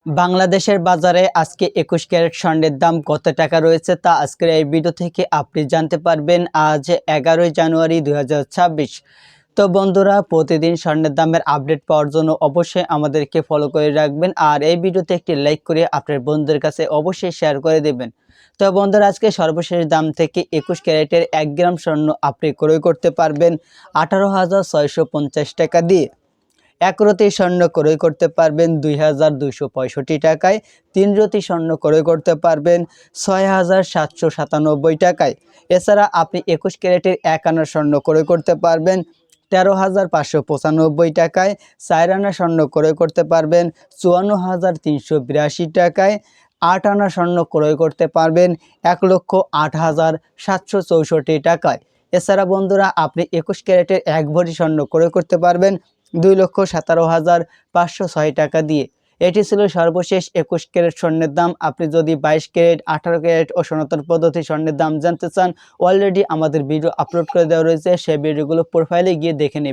বাংলাদেশের বাজারে আজকে ২১ ক্যারেট স্বর্ণের দাম কত টাকা রয়েছে তা আজকের এই ভিডিও থেকে আপনি জানতে পারবেন। আজ ১১ই জানুয়ারি ২০২৬। তো বন্ধুরা, প্রতিদিন স্বর্ণের দামের আপডেট পাওয়ার জন্য অবশ্যই আমাদেরকে ফলো করে রাখবেন আর এই ভিডিওতে একটি লাইক করে আপনার বন্ধুদের কাছে অবশ্যই শেয়ার করে দেবেন। তো বন্ধুরা, আজকে সর্বশেষ দাম থেকে ২১ ক্যারেটের ১ গ্রাম স্বর্ণ আপনি ক্রয় করতে পারবেন ১৮,৬৫০ টাকা দিয়ে। ১ রতি স্বর্ণ ক্রয় করতে পারবেন ২,২৬৫ টাকায়, ৩ রতি স্বর্ণ ক্রয় করতে পারবেন ৬,৭৯৭ টাকায়। এছাড়া আপনি ২১ ক্যারেটের ১ আনা স্বর্ণ ক্রয় করতে পারবেন ১৩,৫৯৫ টাকায়, ৪ আনা স্বর্ণ ক্রয় করতে পারবেন ৫৪,৩৮২ টাকায়, ৮ আনা স্বর্ণ ক্রয় করতে পারবেন ১,০৮,৭৬৪ টাকায়। এছাড়া বন্ধুরা, আপনি ২১ ক্যারেটের ১ ভরি স্বর্ণ ক্রয় করতে পারবেন ২,১৭,৫০৬ টাকা দিয়ে। এটি ছিল সর্বশেষ ২১ ক্যারেট স্বর্ণের দাম। আপনি যদি ২২ ক্যারেট, ১৮ ক্যারেট ও সনাতন পদ্ধতি স্বর্ণের দাম জানতে চান, অলরেডি আমাদের ভিডিও আপলোড করে দেওয়া রয়েছে, সেই ভিডিওগুলো প্রোফাইলে গিয়ে দেখে নেবেন।